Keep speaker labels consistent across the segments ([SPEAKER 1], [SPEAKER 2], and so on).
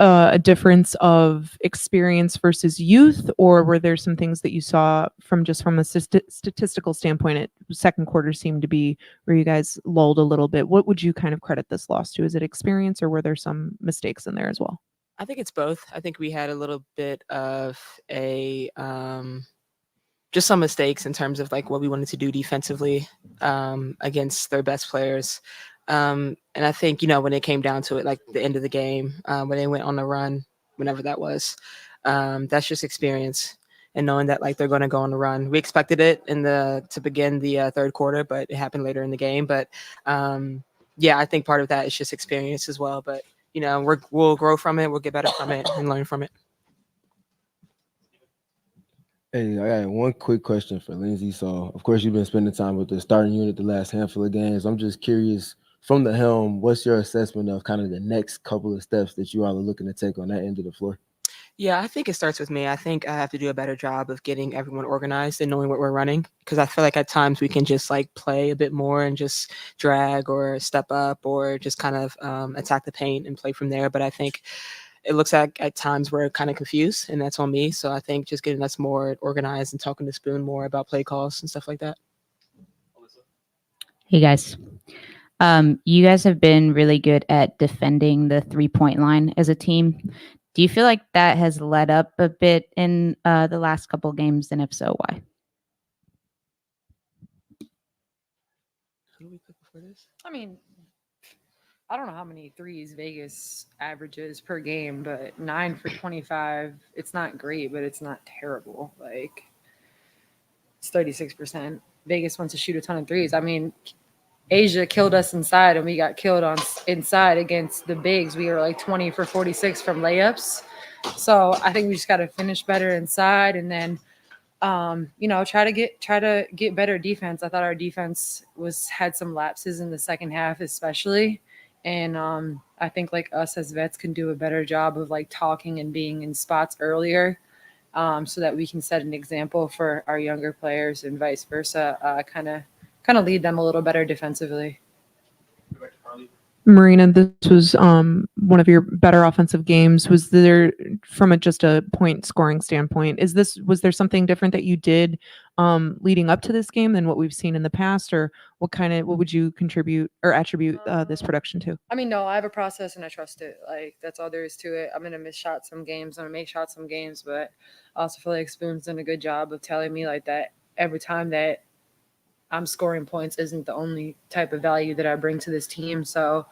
[SPEAKER 1] a difference of experience versus youth, or were there some things that you saw from a statistical standpoint? Second quarter seemed to be where you guys lulled a little bit. What would you kind of credit this loss to? Is it experience, or were there some mistakes in there as well?
[SPEAKER 2] I think it's both. I think we had a little bit of just some mistakes in terms of like what we wanted to do defensively against their best players. And I think, when it came down to it, like the end of the game, when they went on the run, whenever that was, that's just experience and knowing that like they're going to go on the run. We expected it to begin the third quarter, but it happened later in the game. But yeah, I think part of that is just experience as well. But we'll grow from it, we'll get better from it, and learn from it.
[SPEAKER 3] Hey, I got one quick question for Lindsay. So, of course, you've been spending time with the starting unit the last handful of games. I'm just curious, from the helm, what's your assessment of kind of the next couple of steps that you all are looking to take on that end of the floor?
[SPEAKER 2] Yeah, I think it starts with me. I think I have to do a better job of getting everyone organized and knowing what we're running, because I feel like at times we can just like play a bit more and just drag or step up or just kind of attack the paint and play from there. But I think it looks like at times we're kind of confused, and that's on me. So I think just getting us more organized and talking to Spoon more about play calls and stuff like that.
[SPEAKER 4] Hey guys. You guys have been really good at defending the 3-point line as a team. Do you feel like that has let up a bit in the last couple of games? And if so, why?
[SPEAKER 2] Who we pick before this?
[SPEAKER 5] I mean, I don't know how many threes Vegas averages per game, but 9 for 25. It's not great, but it's not terrible. Like, it's 36%. Vegas wants to shoot a ton of threes. I mean, Asia killed us inside, and we got killed on inside against the bigs. We were like 20 for 46 from layups. So I think we just got to finish better inside, and then try to get better defense. I thought our defense had some lapses in the second half, especially, and I think like us as vets can do a better job of like talking and being in spots earlier, so that we can set an example for our younger players and vice versa. Kind of lead them a little better defensively.
[SPEAKER 1] Marina, this was one of your better offensive games. Was there, from just a point scoring standpoint, was there something different that you did leading up to this game than what we've seen in the past, or what would you contribute or attribute this production to?
[SPEAKER 5] I mean, no, I have a process and I trust it. Like, that's all there is to it. I'm gonna miss shots some games, I'm gonna make shots some games, but I also feel like Spoon's done a good job of telling me like that every time that I'm scoring points isn't the only type of value that I bring to this team. So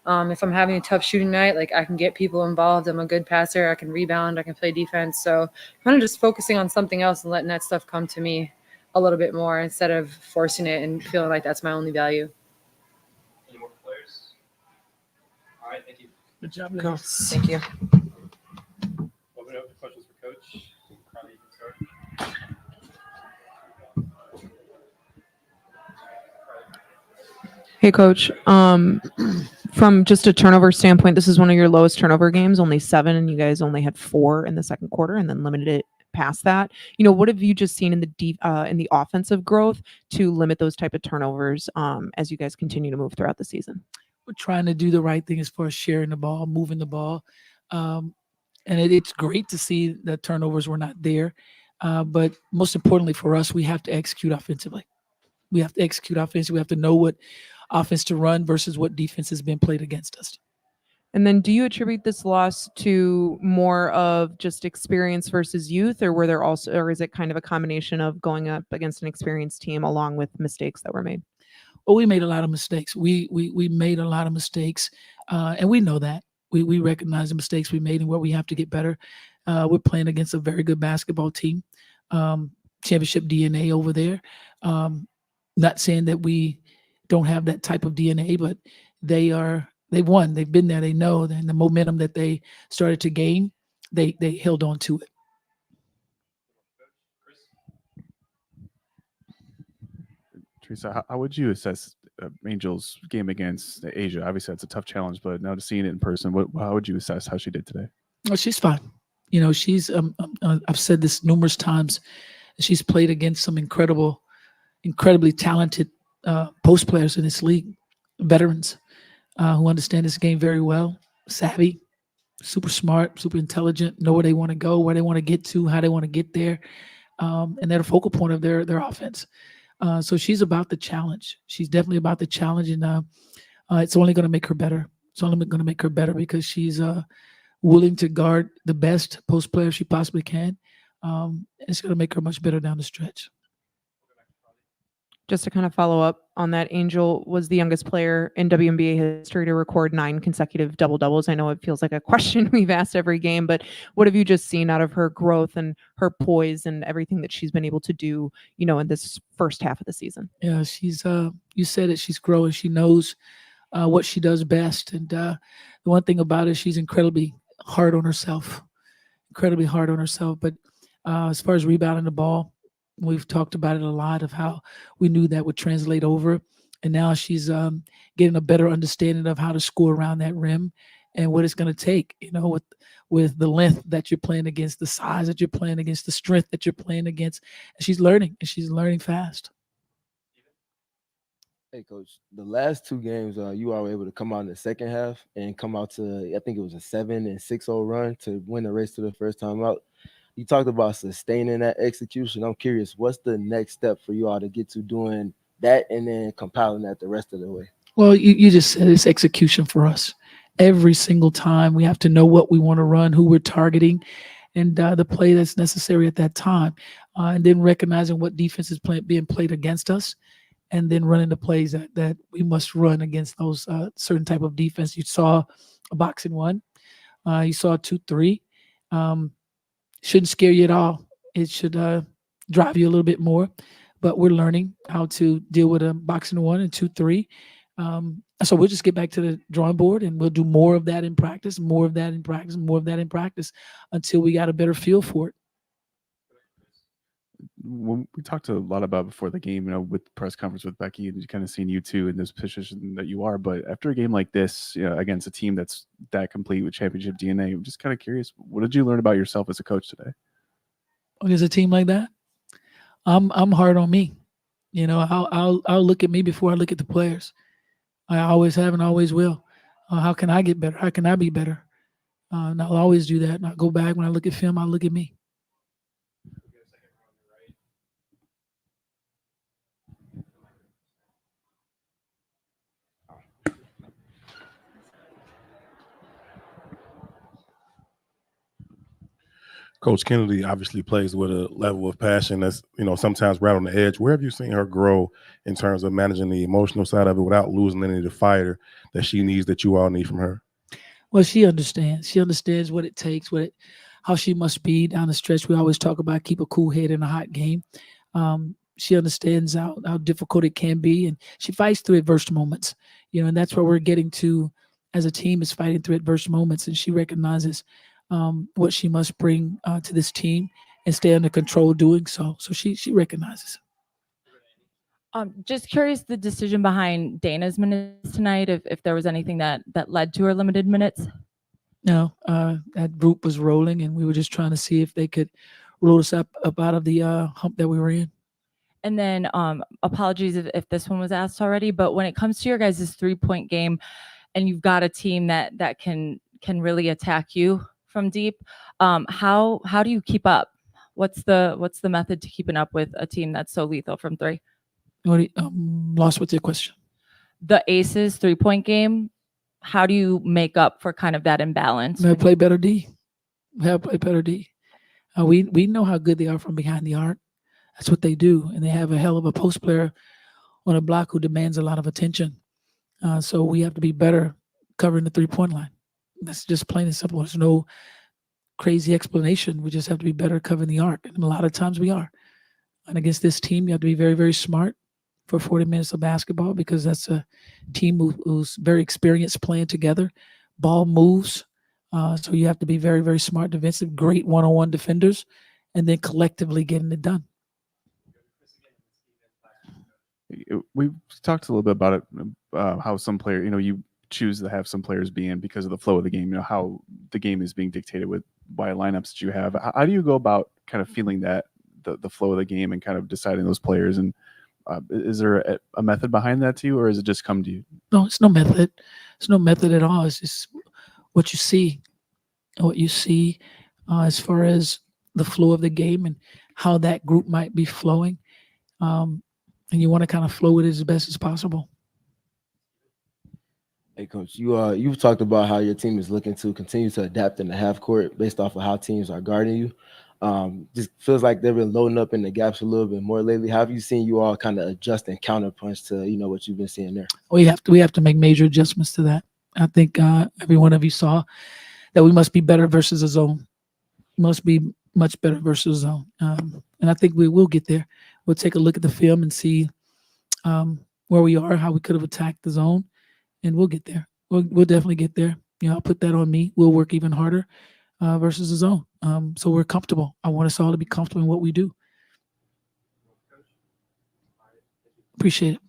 [SPEAKER 5] if I'm having a tough shooting night, like I can get people involved. I'm a good passer. I can rebound. I can play defense. So kind of just focusing on something else and letting that stuff come to me a little bit more instead of forcing it and feeling like that's my only value.
[SPEAKER 6] Any more players? All right, thank you.
[SPEAKER 2] Good job, guys. Thank you.
[SPEAKER 6] Open it up to questions for Coach. Probably you can start.
[SPEAKER 1] Hey, Coach. From just a turnover standpoint, this is one of your lowest turnover games, only 7, and you guys only had 4 in the second quarter, and then limited it past that. What have you just seen in the offensive growth to limit those type of turnovers as you guys continue to move throughout the season?
[SPEAKER 7] We're trying to do the right thing as far as sharing the ball, moving the ball, and it's great to see that turnovers were not there. But most importantly for us, we have to execute offensively. We have to execute offense. We have to know what offense to run versus what defense has been played against us.
[SPEAKER 1] And then do you attribute this loss to more of just experience versus youth, or is it kind of a combination of going up against an experienced team along with mistakes that were made?
[SPEAKER 7] Well, we made a lot of mistakes. We made a lot of mistakes, and we know that. We recognize the mistakes we made and where we have to get better. We're playing against a very good basketball team, championship DNA over there. Not saying that we don't have that type of DNA, but they've won. They've been there. They know. And the momentum that they started to gain, they held on to it.
[SPEAKER 8] Teresa, how would you assess Angel's game against Asia? Obviously, that's a tough challenge, but now just seeing it in person, how would you assess how she did today?
[SPEAKER 7] Well, she's fine. She's I've said this numerous times. She's played against some incredibly talented post players in this league, veterans who understand this game very well, savvy, super smart, super intelligent, know where they want to go, where they want to get to, how they want to get there, and they're the focal point of their offense. So she's about the challenge. She's definitely about the challenge, and it's only going to make her better. It's only going to make her better because she's willing to guard the best post player she possibly can. It's going to make her much better down the stretch.
[SPEAKER 1] Just to kind of follow up on that, Angel was the youngest player in WNBA history to record 9 consecutive double-doubles. I know it feels like a question we've asked every game, but what have you just seen out of her growth and her poise and everything that she's been able to do, in this first half of the season?
[SPEAKER 7] Yeah, she's you said it, she's growing. She knows what she does best. And the one thing about it, she's incredibly hard on herself. But as far as rebounding the ball, we've talked about it a lot of how we knew that would translate over. And now she's getting a better understanding of how to score around that rim and what it's going to take, with the length that you're playing against, the size that you're playing against, the strength that you're playing against. And she's learning fast.
[SPEAKER 3] Hey, Coach, the last 2 games, you are able to come out in the second half and come out to, I think it was a 7-6-0 run to win the race to the first time out. You talked about sustaining that execution. I'm curious, what's the next step for you all to get to doing that and then compiling that the rest of the way?
[SPEAKER 7] Well, you just said it's execution for us. Every single time we have to know what we want to run, who we're targeting, and the play that's necessary at that time. And then recognizing what defense is being played against us, and then running the plays that we must run against those certain type of defense. You saw a boxing 1. You saw 2-3. Shouldn't scare you at all. It should drive you a little bit more. But we're learning how to deal with a boxing 1 and 2-3. So we'll just get back to the drawing board, and we'll do more of that in practice, until we got a better feel for it.
[SPEAKER 8] When we talked a lot about before the game, with the press conference with Becky, and kind of seeing you two in this position that you are. But after a game like this, against a team that's that complete with championship DNA, I'm just kind of curious, what did you learn about yourself as a coach today?
[SPEAKER 7] Against a team like that, I'm hard on me. I'll look at me before I look at the players. I always have and always will. How can I get better? How can I be better? And I'll always do that. And I'll go back when I look at film. I'll look at me.
[SPEAKER 9] Coach Kennedy obviously plays with a level of passion that's, sometimes right on the edge. Where have you seen her grow in terms of managing the emotional side of it without losing any of the fire that she needs, that you all need from her?
[SPEAKER 7] Well, she understands. She understands what it takes, how she must be down the stretch. We always talk about keep a cool head in a hot game. She understands how difficult it can be, and she fights through adverse moments. And that's where we're getting to as a team, is fighting through adverse moments, and she recognizes what she must bring to this team and stay under control doing so. So she recognizes.
[SPEAKER 10] Just curious, the decision behind Dana's minutes tonight, if there was anything that led to her limited minutes?
[SPEAKER 7] No, that group was rolling, and we were just trying to see if they could roll us up out of the hump that we were in.
[SPEAKER 10] And then apologies if this one was asked already, but when it comes to your guys' 3-point game, and you've got a team that can really attack you from deep, how do you keep up? What's the method to keeping up with a team that's so lethal from 3?
[SPEAKER 7] Lost what's your question?
[SPEAKER 10] The Aces 3-point game, how do you make up for kind of that imbalance?
[SPEAKER 7] We play better D. We know how good they are from behind the arc. That's what they do, and they have a hell of a post player on a block who demands a lot of attention. So we have to be better covering the 3-point line. That's just plain and simple. There's no crazy explanation. We just have to be better covering the arc, and a lot of times we are. And against this team, you have to be very, very smart for 40 minutes of basketball, because that's a team who's very experienced playing together. Ball moves, so you have to be very, very smart defensive, great one-on-one defenders, and then collectively getting it done.
[SPEAKER 8] We talked a little bit about it, how some player, you choose to have some players be in because of the flow of the game, how the game is being dictated by lineups that you have. How do you go about kind of feeling that the flow of the game and kind of deciding those players? And is there a method behind that to you, or does it just come to you?
[SPEAKER 7] No, it's no method. It's no method at all. It's just what you see. and what you see as far as the flow of the game and how that group might be flowing. And you want to kind of flow with it as best as possible.
[SPEAKER 3] Hey, Coach, you've talked about how your team is looking to continue to adapt in the half court based off of how teams are guarding you. Just feels like they've been loading up in the gaps a little bit more lately. How have you seen you all kind of adjust and counterpunch to what you've been seeing there?
[SPEAKER 7] We have to make major adjustments to that. I think every one of you saw that we must be better versus a zone. Must be much better versus a zone. And I think we will get there. We'll take a look at the film and see where we are, how we could have attacked the zone, and we'll get there. We'll definitely get there. I'll put that on me. We'll work even harder versus the zone. So we're comfortable. I want us all to be comfortable in what we do. Appreciate it.